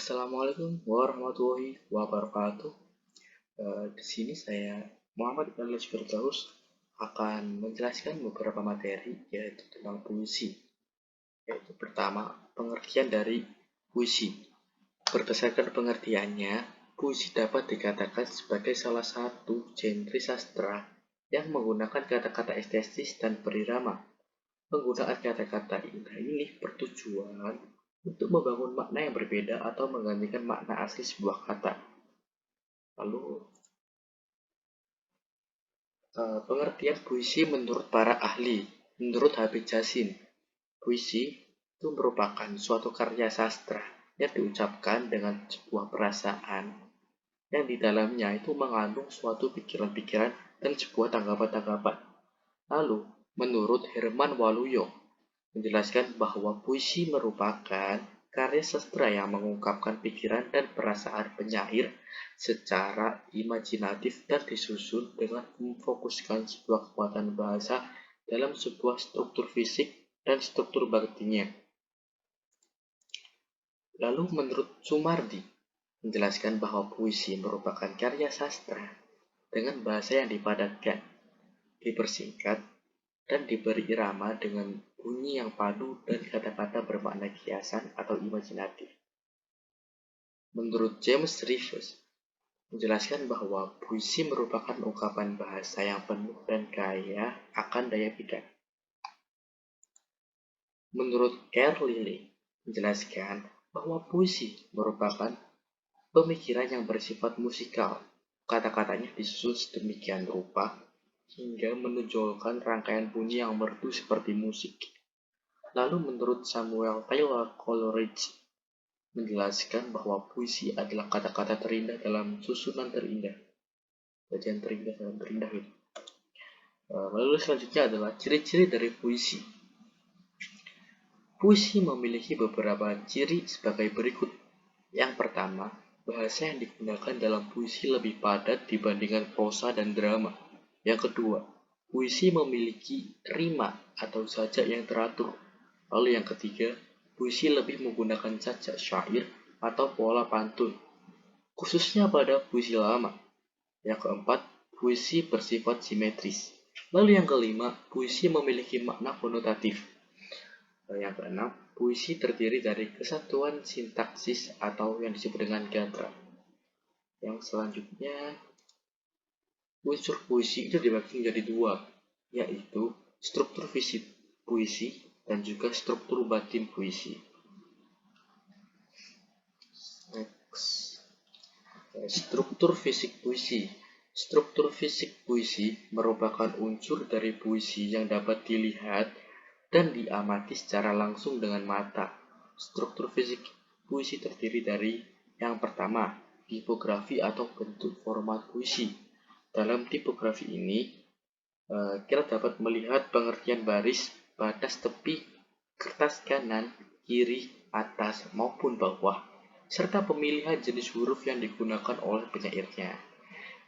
Assalamualaikum warahmatullahi wabarakatuh. Di sini saya Muhammad Alex Firdaus akan menjelaskan beberapa materi yaitu tentang puisi. Yaitu pertama, pengertian dari puisi. Berdasarkan pengertiannya, puisi dapat dikatakan sebagai salah satu genre sastra yang menggunakan kata-kata estetis dan berirama. Penggunaan kata-kata indah ini bertujuan untuk membangun makna yang berbeda atau menggantikan makna asli sebuah kata. Lalu, pengertian puisi menurut para ahli. Menurut Habib Jasin, puisi itu merupakan suatu karya sastra yang diucapkan dengan sebuah perasaan yang di dalamnya itu mengandung suatu pikiran-pikiran dan sebuah tanggapan-tanggapan. Lalu, menurut Herman Waluyo, menjelaskan bahwa puisi merupakan karya sastra yang mengungkapkan pikiran dan perasaan penyair secara imajinatif dan disusun dengan memfokuskan sebuah kekuatan bahasa dalam sebuah struktur fisik dan struktur batinnya. Lalu menurut Sumardi, menjelaskan bahwa puisi merupakan karya sastra dengan bahasa yang dipadatkan, dipersingkat, dan diberi irama dengan bunyi yang padu dan kata-kata bermakna kiasan atau imajinatif. Menurut James Rivers, menjelaskan bahwa puisi merupakan ungkapan bahasa yang penuh dan kaya akan daya pikat. Menurut Carl Lilly, menjelaskan bahwa puisi merupakan pemikiran yang bersifat musikal. Kata-katanya disusun sedemikian rupa hingga menonjolkan rangkaian bunyi yang merdu seperti musik. Lalu menurut Samuel Taylor Coleridge, menjelaskan bahwa puisi adalah kata-kata terindah dalam susunan terindah. Bagian terindah dalam terindah itu. Lalu selanjutnya adalah ciri-ciri dari puisi. Puisi memiliki beberapa ciri sebagai berikut. Yang pertama, bahasa yang digunakan dalam puisi lebih padat dibandingkan prosa dan drama. Yang kedua, puisi memiliki rima atau sajak yang teratur. Lalu yang ketiga, puisi lebih menggunakan sajak syair atau pola pantun, khususnya pada puisi lama. Yang keempat, puisi bersifat simetris. Lalu yang kelima, puisi memiliki makna konotatif. Yang keenam, puisi terdiri dari kesatuan sintaksis atau yang disebut dengan gatra. Yang selanjutnya, unsur puisi itu dibagi menjadi dua, yaitu struktur fisik puisi dan juga struktur batin puisi. Next. Struktur fisik puisi. Struktur fisik puisi merupakan unsur dari puisi yang dapat dilihat dan diamati secara langsung dengan mata. Struktur fisik puisi terdiri dari yang pertama, tipografi atau bentuk format puisi. Dalam tipografi ini, kita dapat melihat pengertian baris, batas tepi, kertas kanan, kiri, atas, maupun bawah, serta pemilihan jenis huruf yang digunakan oleh penyairnya.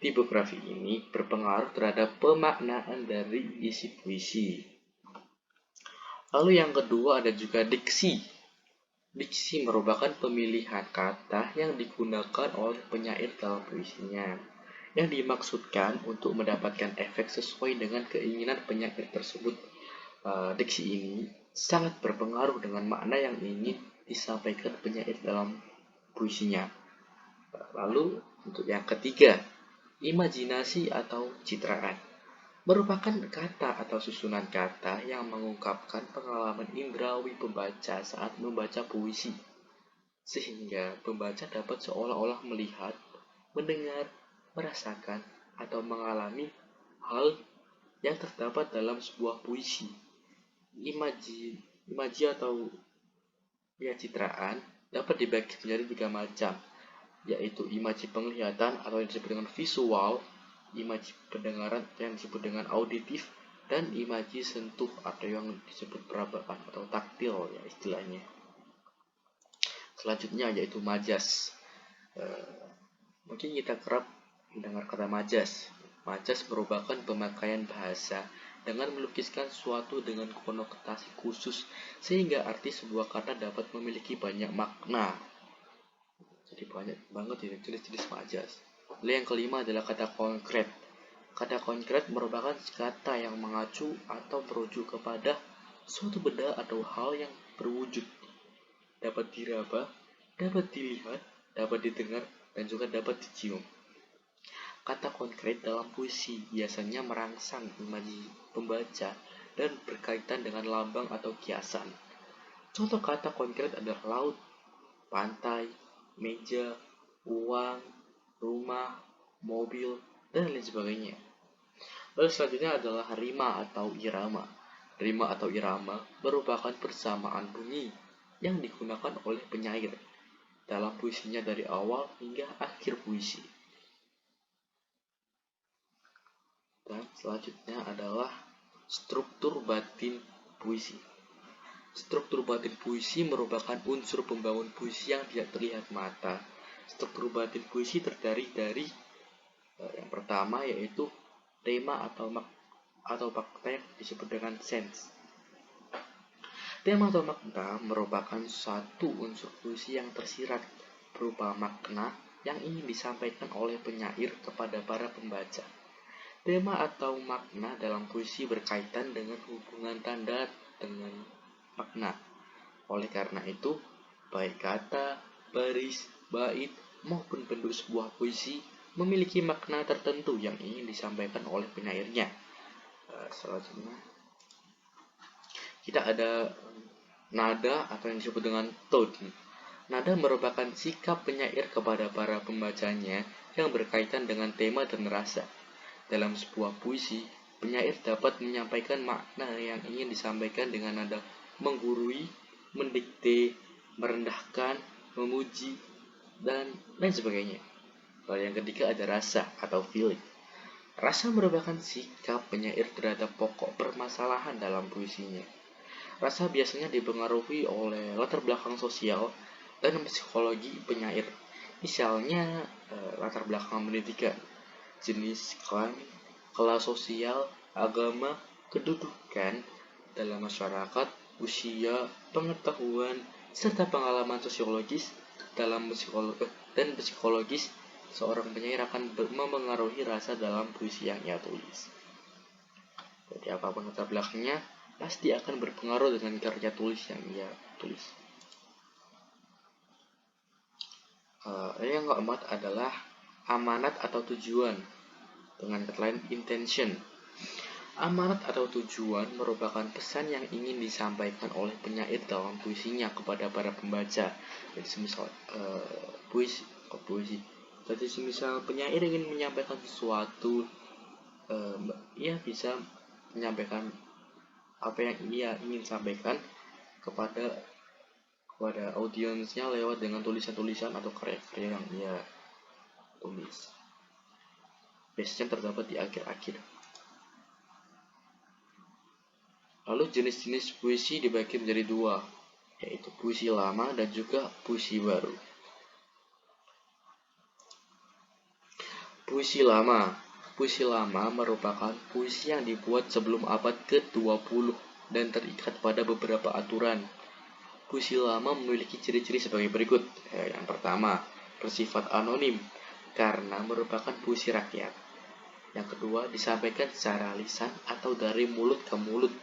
Tipografi ini berpengaruh terhadap pemaknaan dari isi puisi. Lalu yang kedua ada juga diksi. Diksi merupakan pemilihan kata yang digunakan oleh penyair dalam puisinya, yang dimaksudkan untuk mendapatkan efek sesuai dengan keinginan penyair tersebut. Diksi ini sangat berpengaruh dengan makna yang ingin disampaikan penyair dalam puisinya. Lalu untuk yang ketiga, imajinasi atau citraan merupakan kata atau susunan kata yang mengungkapkan pengalaman indrawi pembaca saat membaca puisi, sehingga pembaca dapat seolah-olah melihat, mendengar, merasakan, atau mengalami hal yang terdapat dalam sebuah puisi. Imaji atau citraan dapat dibagi menjadi tiga macam, yaitu imaji penglihatan atau yang disebut dengan visual, imaji pendengaran yang disebut dengan auditif, dan imaji sentuh atau yang disebut perabaan atau taktil ya istilahnya. Selanjutnya yaitu majas. Mungkin kita kerap mendengar kata majas. Majas merupakan pemakaian bahasa dengan melukiskan suatu dengan konotasi khusus sehingga arti sebuah kata dapat memiliki banyak makna. Jadi banyak banget ini jenis-jenis majas. Lalu yang kelima adalah kata konkret. Kata konkret merupakan kata yang mengacu atau merujuk kepada suatu benda atau hal yang berwujud, dapat diraba, dapat dilihat, dapat didengar, dan juga dapat dicium. Kata konkret dalam puisi biasanya merangsang imajinasi pembaca dan berkaitan dengan lambang atau kiasan. Contoh kata konkret adalah laut, pantai, meja, uang, rumah, mobil, dan lain sebagainya. Lalu selanjutnya adalah rima atau irama. Rima atau irama merupakan persamaan bunyi yang digunakan oleh penyair dalam puisinya dari awal hingga akhir puisi. Dan selanjutnya adalah struktur batin puisi. Struktur batin puisi merupakan unsur pembangun puisi yang tidak terlihat mata. Struktur batin puisi terdiri dari yang pertama yaitu tema atau fakta yang disebut dengan sense. Tema atau makna merupakan satu unsur puisi yang tersirat berupa makna yang ingin disampaikan oleh penyair kepada para pembaca. Tema atau makna dalam puisi berkaitan dengan hubungan tanda dengan makna. Oleh karena itu, baik kata, baris, bait, maupun bentuk sebuah puisi memiliki makna tertentu yang ingin disampaikan oleh penyairnya. Selanjutnya, kita ada nada atau yang disebut dengan tone. Nada merupakan sikap penyair kepada para pembacanya yang berkaitan dengan tema dan rasa. Dalam sebuah puisi, penyair dapat menyampaikan makna yang ingin disampaikan dengan nada menggurui, mendikte, merendahkan, memuji, dan lain sebagainya. Lalu yang ketiga ada rasa atau feeling. Rasa merupakan sikap penyair terhadap pokok permasalahan dalam puisinya. Rasa biasanya dipengaruhi oleh latar belakang sosial dan psikologi penyair. Misalnya latar belakang pendidikan, jenis kelamin, kelas sosial, agama, kedudukan dalam masyarakat, usia, pengetahuan, serta pengalaman sosiologis dan psikologis seorang penyair akan memengaruhi rasa dalam puisi yang ia tulis. Jadi apapun latar belakangnya, pasti akan berpengaruh dengan karya tulis yang ia tulis. Yang keempat adalah amanat atau tujuan, dengan kata lain intention. Amanat atau tujuan merupakan pesan yang ingin disampaikan oleh penyair dalam puisinya kepada para pembaca. Jadi semisal puisi. Jadi semisal penyair ingin menyampaikan sesuatu, ia bisa menyampaikan apa yang ia ingin sampaikan kepada audiensnya lewat dengan tulisan-tulisan atau karya-karya yang ia tulis. Biasanya terdapat di akhir-akhir. Lalu jenis-jenis puisi dibagi menjadi dua, yaitu puisi lama dan juga puisi baru. Puisi lama. Puisi lama merupakan puisi yang dibuat sebelum abad ke-20 dan terikat pada beberapa aturan. Puisi lama memiliki ciri-ciri sebagai berikut. Yang pertama, bersifat anonim karena merupakan puisi rakyat. Yang kedua, disampaikan secara lisan atau dari mulut ke mulut.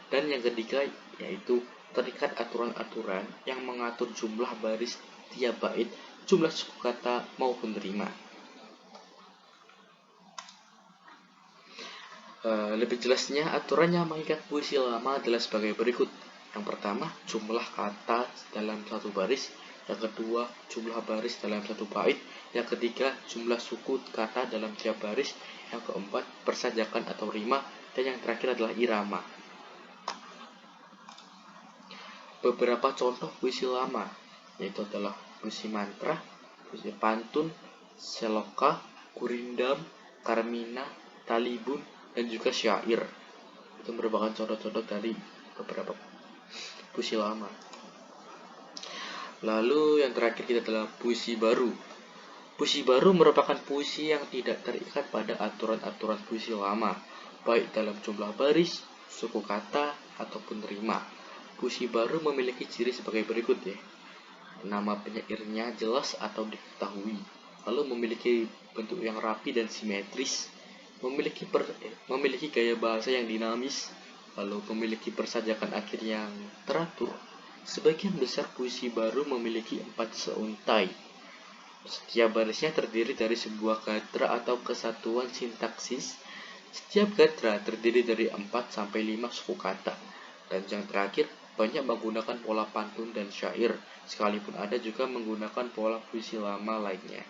Dan yang ketiga, yaitu terikat aturan-aturan yang mengatur jumlah baris tiap bait, jumlah suku kata maupun rima. Lebih jelasnya, aturan yang mengikat puisi lama adalah sebagai berikut. Yang pertama, jumlah kata dalam satu baris. Yang kedua, jumlah baris dalam satu bait. Yang ketiga, jumlah suku kata dalam tiap baris. Yang keempat, persajakan atau rima. Dan yang terakhir adalah irama. Beberapa contoh puisi lama yaitu adalah puisi mantra, puisi pantun, seloka, gurindam, karmina, talibun, dan juga syair. Itu merupakan contoh-contoh dari beberapa puisi lama. Lalu yang terakhir kita adalah puisi baru. Puisi baru merupakan puisi yang tidak terikat pada aturan-aturan puisi lama, baik dalam jumlah baris, suku kata, ataupun rima. Puisi baru memiliki ciri sebagai berikut ya. nama penyairnya jelas atau diketahui, lalu memiliki bentuk yang rapi dan simetris, memiliki gaya bahasa yang dinamis, lalu memiliki persajakan akhir yang teratur. Sebagian besar puisi baru memiliki 4 seuntai. Setiap barisnya terdiri dari sebuah gatra atau kesatuan sintaksis. Setiap gatra terdiri dari 4-5 suku kata. Dan yang terakhir, banyak menggunakan pola pantun dan syair, sekalipun ada juga menggunakan pola puisi lama lainnya.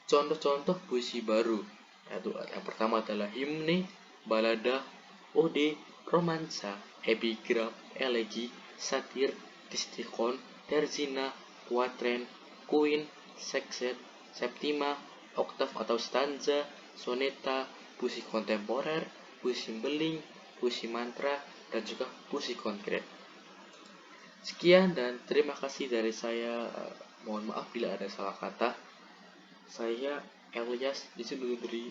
Contoh-contoh puisi baru, yaitu yang pertama adalah himne, balada, ode, romansa, epigram, elegi, satir, distikon, terzina, kuatren, kuin, sekset, septima, oktav atau stanza, soneta, puisi kontemporer, puisi beling, puisi mantra, dan juga puisi konkret. Sekian dan terima kasih dari saya. Mohon maaf bila ada salah kata. Saya Elias di sini memberi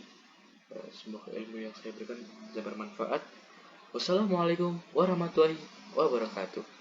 semoga ilmu yang saya berikan bisa bermanfaat. Wassalamualaikum warahmatullahi wabarakatuh.